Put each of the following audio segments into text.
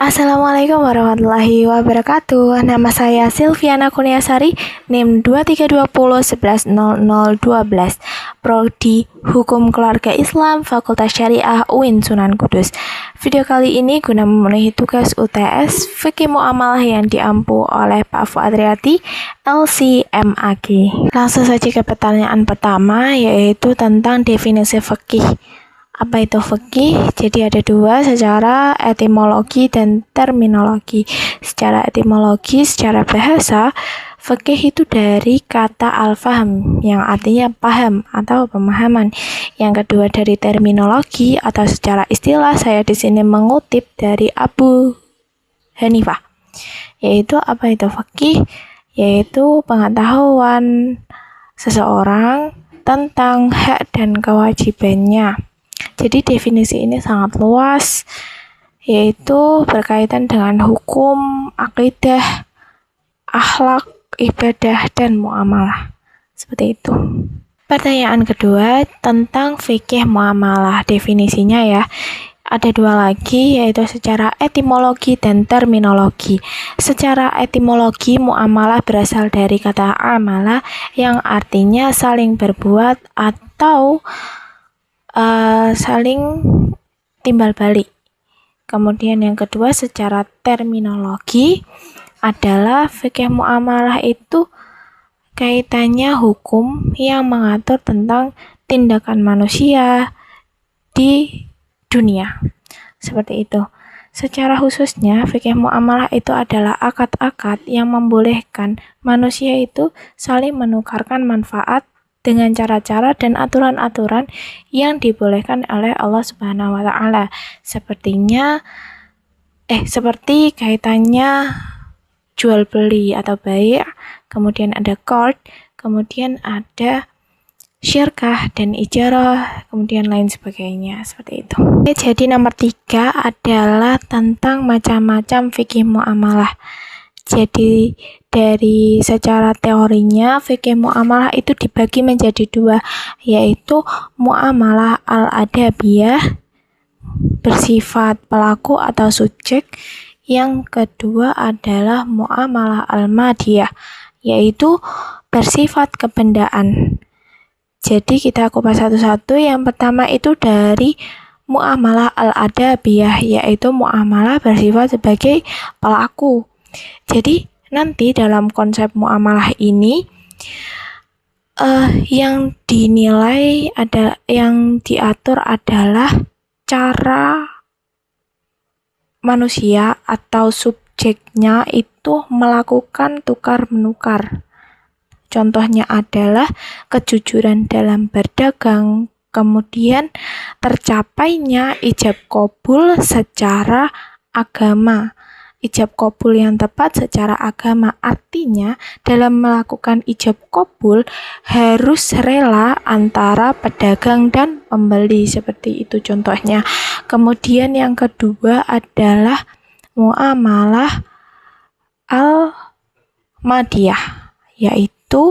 Assalamualaikum warahmatullahi wabarakatuh. Nama saya Silviana Kurniasari, NIM 2320110012, Prodi Hukum Keluarga Islam, Fakultas Syariah UIN Sunan Kudus. Video kali ini guna memenuhi tugas UTS Fikih Muamalah yang diampu oleh Pak Fuad Riyadi, LC-MAG. Langsung saja ke pertanyaan pertama, yaitu tentang definisi fikih. Apa itu fikih? Jadi ada dua, secara etimologi dan terminologi. Secara etimologi, secara bahasa, fikih itu dari kata al-fahm yang artinya paham atau pemahaman. Yang kedua dari terminologi atau secara istilah, saya di sini mengutip dari Abu Hanifah. Yaitu apa itu fikih? Yaitu pengetahuan seseorang tentang hak dan kewajibannya. Jadi definisi ini sangat luas, yaitu berkaitan dengan hukum, akidah, akhlak, ibadah, dan muamalah. Seperti itu. Pertanyaan kedua tentang fikih muamalah. Definisinya ya, ada dua lagi, yaitu secara etimologi dan terminologi. Secara etimologi, muamalah berasal dari kata amalah yang artinya saling berbuat atau saling timbal balik. Kemudian yang kedua secara terminologi adalah fikih muamalah itu kaitannya hukum yang mengatur tentang tindakan manusia di dunia. Seperti itu. Secara khususnya, fikih muamalah itu adalah akad-akad yang membolehkan manusia itu saling menukarkan manfaat dengan cara-cara dan aturan-aturan yang dibolehkan oleh Allah Subhanahu wa taala. Seperti kaitannya jual beli atau bai', kemudian ada qard, kemudian ada syirkah dan ijarah, kemudian lain sebagainya, seperti itu. Jadi nomor 3 adalah tentang macam-macam fikih muamalah. Jadi dari secara teorinya fikih muamalah itu dibagi menjadi dua, yaitu muamalah al-adabiyah bersifat pelaku atau subjek. Yang kedua adalah muamalah al-madiyah, yaitu bersifat kebendaan. Jadi kita kupas satu-satu. Yang pertama itu dari muamalah al-adabiyah, yaitu muamalah bersifat sebagai pelaku. Jadi nanti dalam konsep muamalah ini yang dinilai yang diatur adalah cara manusia atau subjeknya itu melakukan tukar-menukar. Contohnya adalah kejujuran dalam berdagang, kemudian tercapainya ijab qabul secara agama. Ijab qabul yang tepat secara agama artinya dalam melakukan ijab qabul harus rela antara pedagang dan pembeli, seperti itu contohnya. Kemudian yang kedua adalah muamalah al-madiyah, yaitu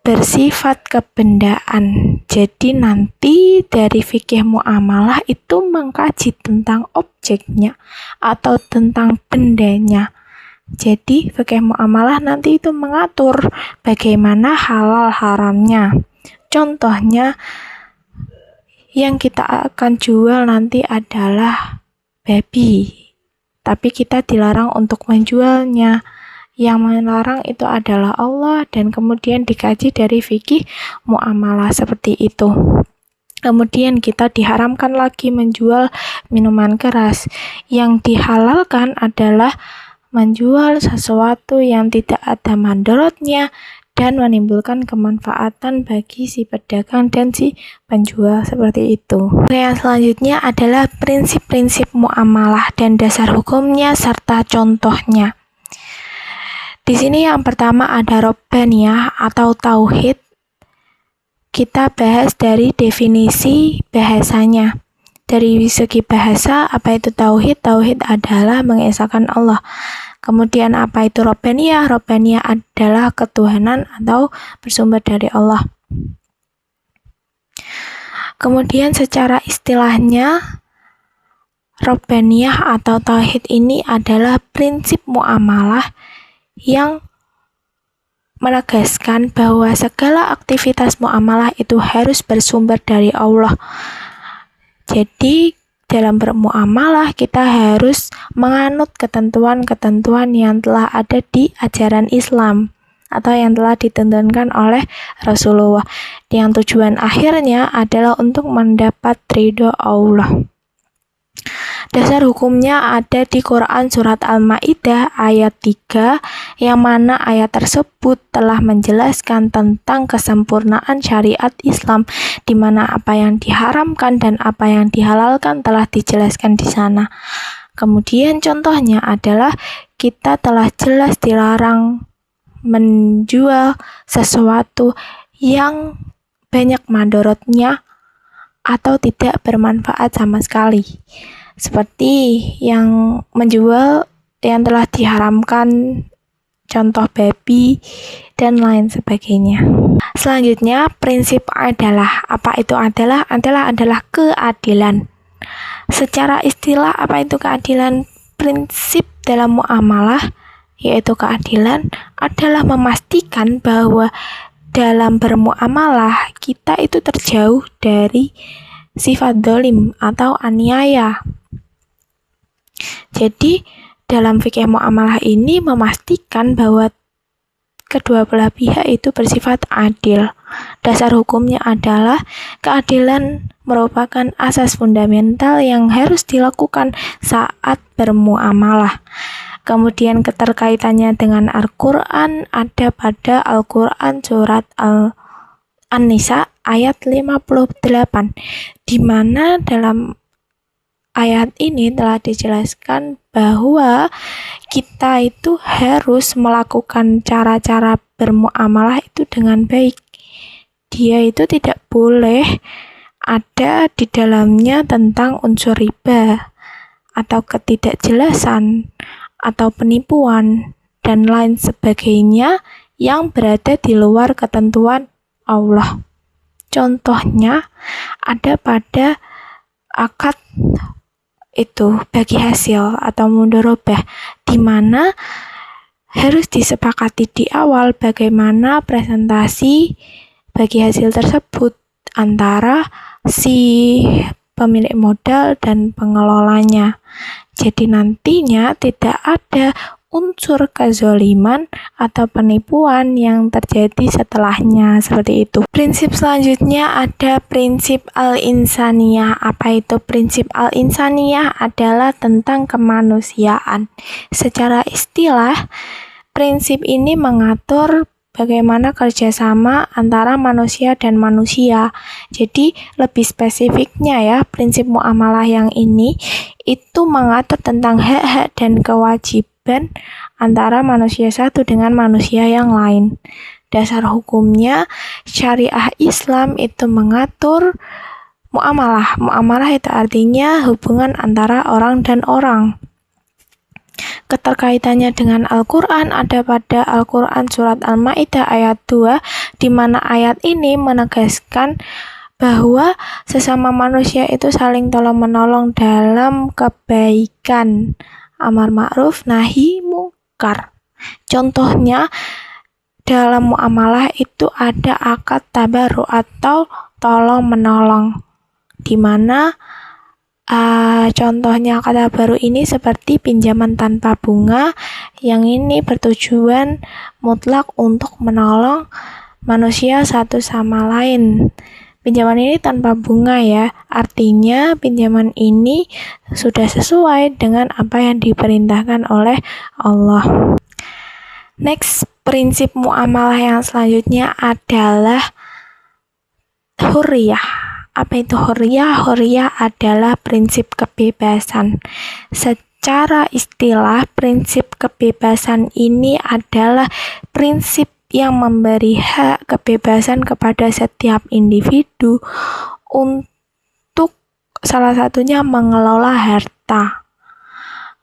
bersifat kebendaan. Jadi nanti dari fikih muamalah itu mengkaji tentang objeknya atau tentang bendanya. Jadi fikih muamalah nanti itu mengatur bagaimana halal haramnya. Contohnya yang kita akan jual nanti adalah babi, tapi kita dilarang untuk menjualnya. Yang melarang itu adalah Allah, dan kemudian dikaji dari fikih muamalah seperti itu. Kemudian kita diharamkan lagi menjual minuman keras. Yang dihalalkan adalah menjual sesuatu yang tidak ada mandorotnya dan menimbulkan kemanfaatan bagi si pedagang dan si penjual, seperti itu. Yang selanjutnya adalah prinsip-prinsip muamalah dan dasar hukumnya serta contohnya. Di sini yang pertama ada robbaniyah atau tauhid. Kita bahas dari definisi bahasanya. Dari segi bahasa, apa itu tauhid? Tauhid adalah mengesahkan Allah. Kemudian apa itu robbaniyah? Robbaniyah adalah ketuhanan atau bersumber dari Allah. Kemudian secara istilahnya Robbaniyah atau tauhid ini adalah prinsip muamalah yang menegaskan bahwa segala aktivitas muamalah itu harus bersumber dari Allah. Jadi dalam bermuamalah kita harus menganut ketentuan-ketentuan yang telah ada di ajaran Islam atau yang telah ditentukan oleh Rasulullah, yang tujuan akhirnya adalah untuk mendapat ridho Allah. Dasar hukumnya ada di Quran Surat Al-Ma'idah ayat 3, yang mana ayat tersebut telah menjelaskan tentang kesempurnaan syariat Islam, di mana apa yang diharamkan dan apa yang dihalalkan telah dijelaskan di sana. Kemudian contohnya adalah kita telah jelas dilarang menjual sesuatu yang banyak mandorotnya atau tidak bermanfaat sama sekali, seperti yang menjual yang telah diharamkan, contoh babi dan lain sebagainya. Selanjutnya, prinsip adalah, apa itu adalah keadilan. Secara istilah, apa itu keadilan? Prinsip dalam muamalah yaitu keadilan adalah memastikan bahwa dalam bermuamalah kita itu terjauh dari sifat dolim atau aniaya. Jadi dalam fikih muamalah ini memastikan bahwa kedua belah pihak itu bersifat adil. Dasar hukumnya adalah keadilan merupakan asas fundamental yang harus dilakukan saat bermuamalah. Kemudian keterkaitannya dengan Al-Quran ada pada Al-Quran Surat An-Nisa ayat 58, di mana dalam ayat ini telah dijelaskan bahwa kita itu harus melakukan cara-cara bermuamalah itu dengan baik. Dia itu tidak boleh ada di dalamnya tentang unsur riba atau ketidakjelasan atau penipuan dan lain sebagainya yang berada di luar ketentuan Allah. Contohnya ada pada akad itu bagi hasil atau mudharabah, di mana harus disepakati di awal bagaimana presentasi bagi hasil tersebut antara si pemilik modal dan pengelolanya. Jadi nantinya tidak ada unsur kezoliman atau penipuan yang terjadi setelahnya, seperti itu. Prinsip selanjutnya ada prinsip al-insaniyah. Apa itu prinsip al-insaniyah? Adalah tentang kemanusiaan. Secara istilah, prinsip ini mengatur bagaimana kerjasama antara manusia dan manusia. Jadi lebih spesifiknya ya, prinsip muamalah yang ini itu mengatur tentang hak-hak dan kewajiban antara manusia satu dengan manusia yang lain. Dasar hukumnya, syariah Islam itu mengatur muamalah. Muamalah itu artinya hubungan antara orang dan orang. Keterkaitannya dengan Al-Quran ada pada Al-Quran Surat Al-Ma'idah ayat 2, di mana ayat ini menegaskan bahwa sesama manusia itu saling tolong-menolong dalam kebaikan, amar ma'ruf nahi mungkar. Contohnya dalam muamalah itu ada akad tabaru atau tolong-menolong, di mana contohnya kata baru ini seperti pinjaman tanpa bunga, yang ini bertujuan mutlak untuk menolong manusia satu sama lain. Pinjaman ini tanpa bunga ya, artinya pinjaman ini sudah sesuai dengan apa yang diperintahkan oleh Allah. Next, prinsip muamalah yang selanjutnya adalah hurriyah. Apa itu hurriyah? Hurriyah adalah prinsip kebebasan. Secara istilah, prinsip kebebasan ini adalah prinsip yang memberi hak kebebasan kepada setiap individu untuk salah satunya mengelola harta.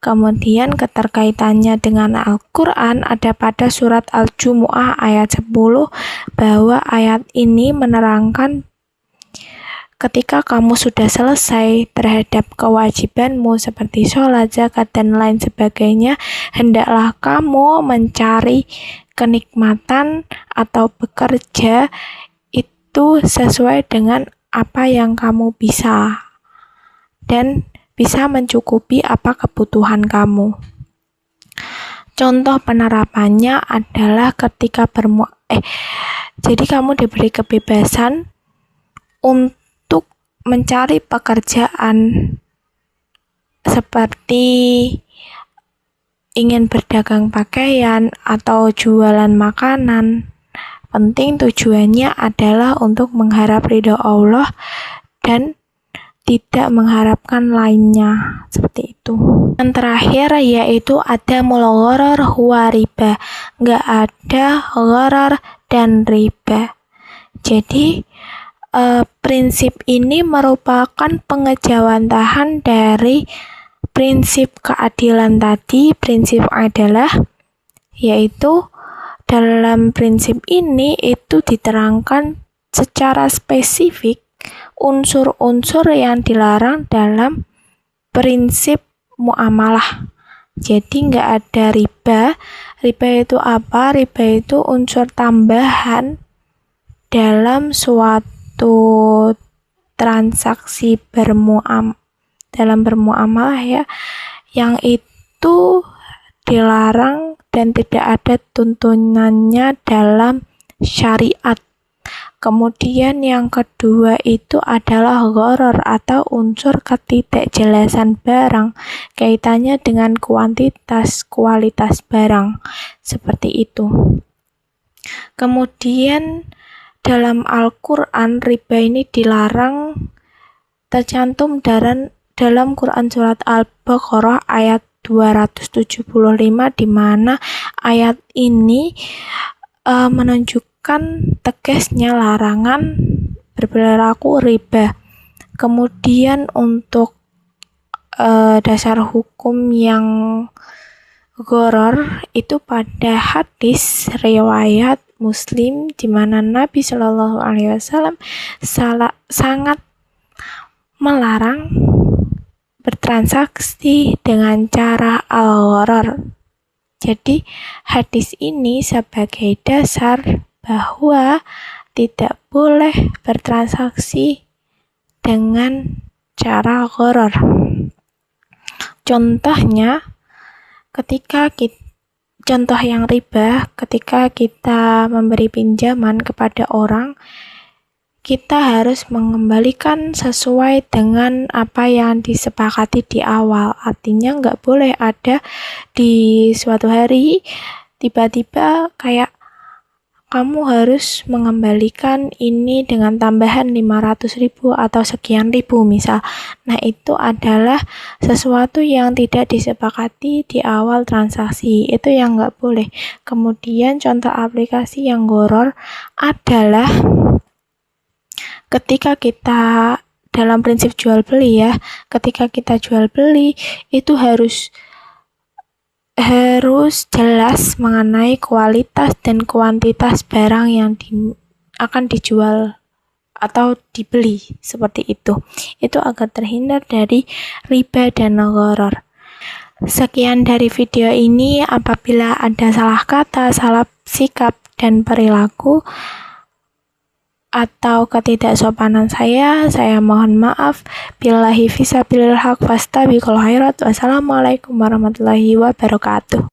Kemudian keterkaitannya dengan Al-Quran ada pada surat Al-Jumu'ah ayat 10, bahwa ayat ini menerangkan ketika kamu sudah selesai terhadap kewajibanmu seperti sholat, zakat, dan lain sebagainya, hendaklah kamu mencari kenikmatan atau bekerja itu sesuai dengan apa yang kamu bisa dan bisa mencukupi apa kebutuhan kamu. Contoh penerapannya adalah ketika jadi kamu diberi kebebasan untuk mencari pekerjaan seperti ingin berdagang pakaian atau jualan makanan. Penting tujuannya adalah untuk mengharap ridho Allah dan tidak mengharapkan lainnya, seperti itu. Yang terakhir yaitu ada gharar huwa riba, nggak ada gharar dan riba. Jadi prinsip ini merupakan pengejawantahan dari prinsip keadilan tadi, prinsip adalah, yaitu dalam prinsip ini itu diterangkan secara spesifik unsur-unsur yang dilarang dalam prinsip muamalah. Jadi nggak ada riba. Riba itu apa? Riba itu unsur tambahan dalam suatu transaksi dalam bermuamalah ya, yang itu dilarang dan tidak ada tuntunannya dalam syariat. Kemudian yang kedua itu adalah gharar atau unsur ketidakjelasan barang, kaitannya dengan kualitas barang, seperti itu. Kemudian dalam Al-Quran riba ini dilarang, tercantum dalam Quran surat Al-Baqarah ayat 275, di mana ayat ini menunjukkan tegasnya larangan berperilaku riba. Kemudian untuk dasar hukum yang gharar itu pada hadis riwayat Muslim, di mana Nabi Shallallahu Alaihi Wasallam sangat melarang bertransaksi dengan cara al-gharar. Jadi hadis ini sebagai dasar bahwa tidak boleh bertransaksi dengan cara gharar. Contohnya, contoh yang riba, ketika kita memberi pinjaman kepada orang, kita harus mengembalikan sesuai dengan apa yang disepakati di awal. Artinya nggak boleh ada di suatu hari tiba-tiba kayak kamu harus mengembalikan ini dengan tambahan 500.000 atau sekian ribu misal. Nah, itu adalah sesuatu yang tidak disepakati di awal transaksi. Itu yang nggak boleh. Kemudian contoh aplikasi yang gharar adalah ketika kita dalam prinsip jual beli ya, ketika kita jual beli itu harus jelas mengenai kualitas dan kuantitas barang yang akan dijual atau dibeli, seperti itu. Itu agar terhindar dari riba dan gharar. Sekian dari video ini. Apabila ada salah kata, salah sikap dan perilaku atau ketidaksopanan saya mohon maaf. Billahi fisabilil haq fastabiqul khairat. Wassalamualaikum warahmatullahi wabarakatuh.